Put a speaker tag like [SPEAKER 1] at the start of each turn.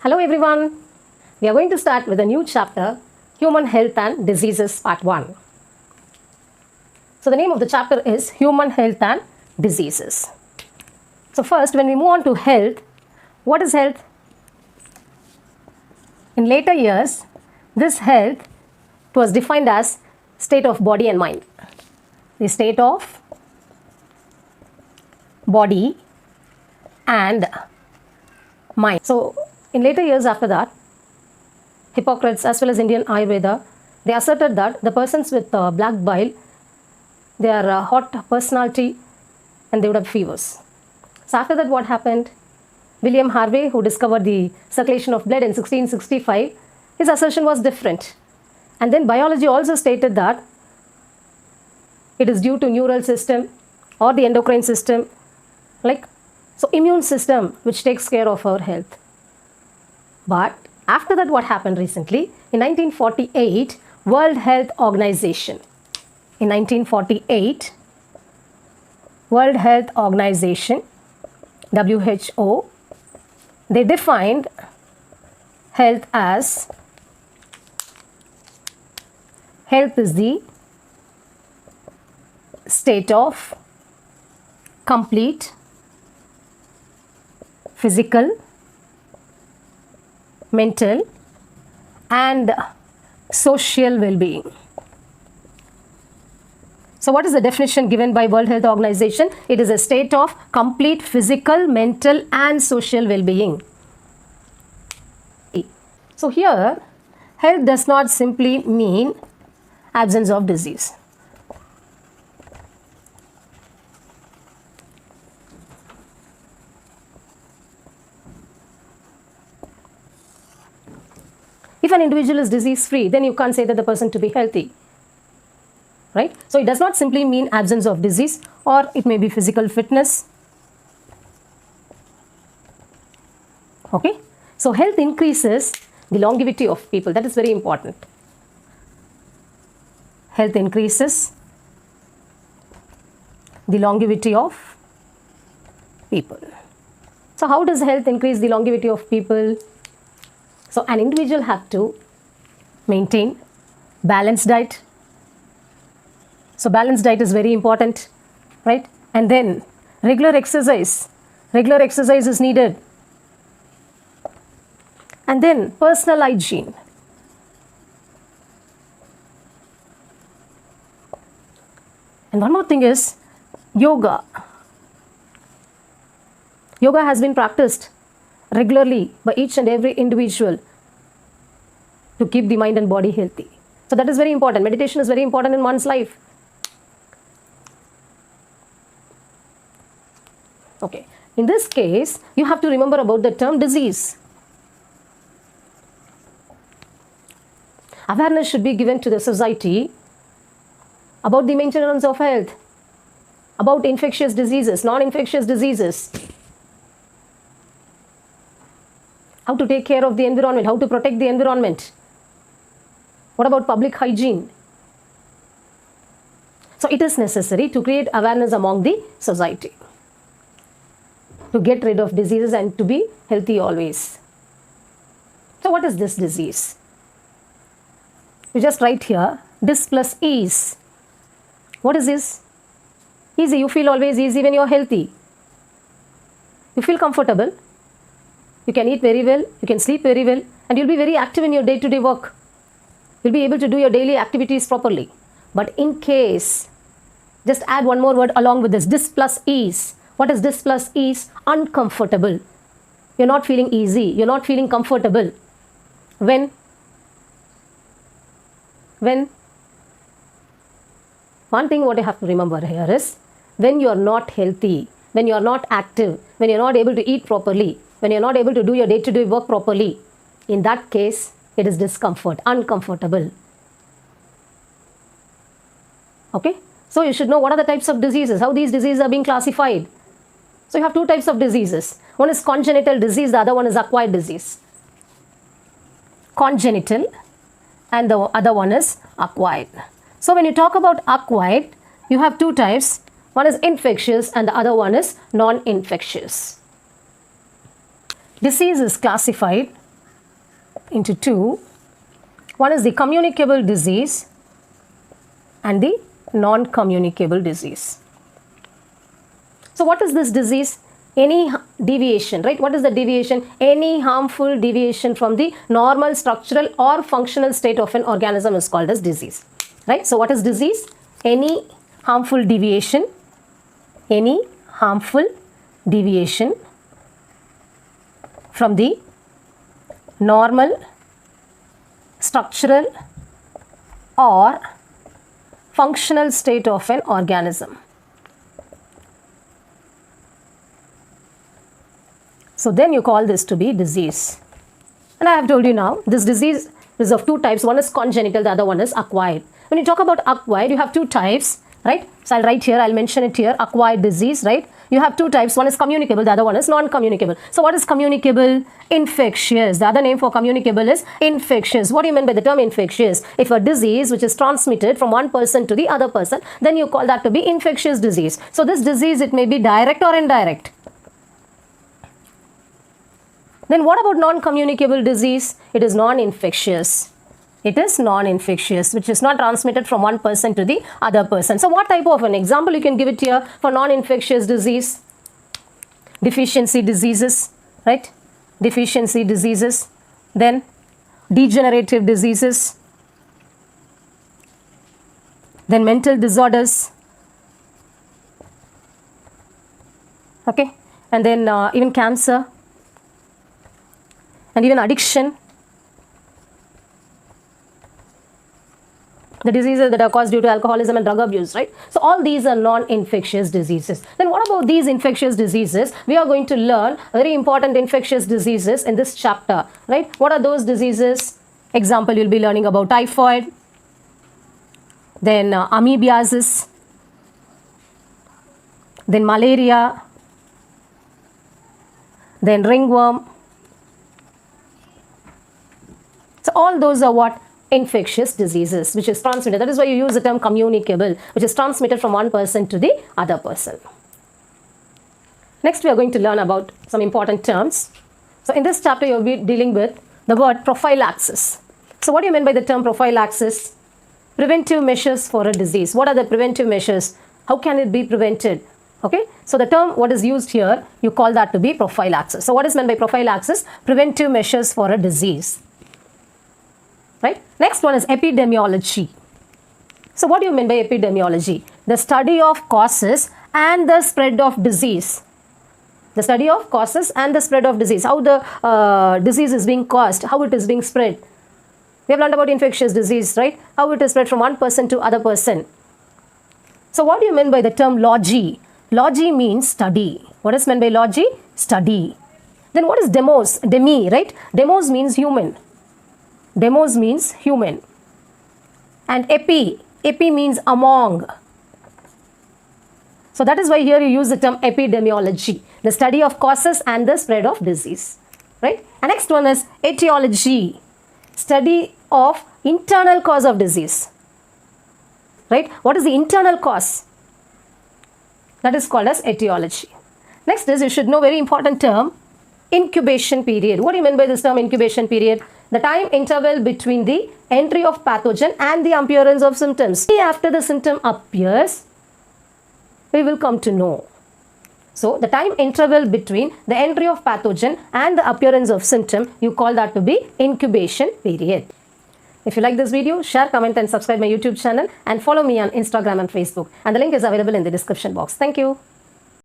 [SPEAKER 1] Hello everyone. We are going to start with a new chapter, Human Health and Diseases Part 1. So the name of the chapter is Human Health and Diseases. So first, when we move on to health, what is health? In later years, this health was defined as state of body and mind. The state of body and mind. So in later years after that, Hippocrates as well as Indian Ayurveda, they asserted that the persons with black bile, they are a hot personality and they would have fevers. So after that, what happened? William Harvey, who discovered the circulation of blood in 1665, his assertion was different. And then biology also stated that it is due to neural system or the endocrine system, so immune system which takes care of our health. But after that, what happened recently? In 1948, World Health Organization. In 1948, World Health Organization, WHO, they defined health as health is the state of complete physical, mental and social well-being. So what is the definition given by World Health Organization? It is a state of complete physical, mental and social well-being. So here, health does not simply mean absence of disease. If an individual is disease-free, then you can't say that the person to be healthy, right? So it does not simply mean absence of disease, or it may be physical fitness. Okay, so health increases the longevity of people. That is very important. Health increases the longevity of people. So how does health increase the longevity of people? So an individual have to maintain balanced diet. So balanced diet is very important, right? And then regular exercise. Regular exercise is needed. And then personal hygiene. And one more thing is yoga. Yoga has been practiced regularly by each and every individual to keep the mind and body healthy. So that is very important. Meditation is very important in one's life. Okay. In this case, you have to remember about the term disease. Awareness should be given to the society about the maintenance of health, about infectious diseases, non-infectious diseases, how to take care of the environment, how to protect the environment. What about public hygiene? So it is necessary to create awareness among the society to get rid of diseases and to be healthy always. So what is this disease? You just write here, dis plus ease. What is this? Easy. You feel always easy when you are healthy. You feel comfortable. You can eat very well, you can sleep very well, and you'll be very active in your day-to-day work. You'll be able to do your daily activities properly. But in case, just add one more word along with this, dis plus ease. What is dis plus ease? Uncomfortable. You're not feeling easy, you're not feeling comfortable. When? One thing what you have to remember here is, when you're not healthy, when you're not active, when you're not able to eat properly, when you're not able to do your day-to-day work properly, in that case, it is discomfort, uncomfortable. Okay? So you should know what are the types of diseases, how these diseases are being classified. So you have two types of diseases. One is congenital disease, the other one is acquired disease. Congenital and the other one is acquired. So when you talk about acquired, you have two types. One is infectious and the other one is non-infectious. Disease is classified into two. One is the communicable disease and the non-communicable disease. So what is this disease? Any deviation, right? What is the deviation? Any harmful deviation from the normal structural or functional state of an organism is called as disease, right? So what is disease? Any harmful deviation, from the normal structural or functional state of an organism. So then you call this to be disease. And I have told you now, this disease is of two types. One is congenital, the other one is acquired. When you talk about acquired, you have two types, right? So I'll write here, I'll mention it here, acquired disease, right? You have two types. One is communicable, the other one is non-communicable. So what is communicable? Infectious. The other name for communicable is infectious. What do you mean by the term infectious? If a disease which is transmitted from one person to the other person, then you call that to be infectious disease. So this disease, it may be direct or indirect. Then what about non-communicable disease? It is non-infectious. It is non-infectious, which is not transmitted from one person to the other person. So what type of an example you can give it here for non-infectious disease? Deficiency diseases, right? Deficiency diseases. Then degenerative diseases. Then mental disorders. Okay. And then even cancer. And even addiction. The diseases that are caused due to alcoholism and drug abuse, right? So all these are non-infectious diseases. Then what about these infectious diseases? We are going to learn very important infectious diseases in this chapter, right? What are those diseases? Example, you'll be learning about typhoid, then amoebiasis, then malaria, then ringworm. So all those are what? Infectious diseases, which is transmitted. That is why you use the term communicable, which is transmitted from one person to the other person. Next, we are going to learn about some important terms. So in this chapter, you will be dealing with the word prophylaxis. So what do you mean by the term prophylaxis? Preventive measures for a disease. What are the preventive measures? How can it be prevented? Okay, so the term what is used here, you call that to be prophylaxis. So what is meant by prophylaxis? Preventive measures for a disease. Right? Next one is epidemiology. So what do you mean by epidemiology? The study of causes and the spread of disease. The study of causes and the spread of disease. How the disease is being caused, how it is being spread. We have learned about infectious disease, right? How it is spread from one person to other person. So what do you mean by the term logy? Logy means study. What is meant by logy? Study. Then what is demos? Demi, right? Demos means human. Demos means human. And epi means among. So that is why here you use the term epidemiology, the study of causes and the spread of disease, right? And next one is etiology, study of internal cause of disease, right? What is the internal cause? That is called as etiology. Next is, you should know very important term, incubation period. What do you mean by this term incubation period? The time interval between the entry of pathogen and the appearance of symptoms. After the symptom appears, we will come to know. So, the time interval between the entry of pathogen and the appearance of symptom, you call that to be incubation period. If you like this video, share, comment and subscribe my YouTube channel and follow me on Instagram and Facebook. And the link is available in the description box. Thank you.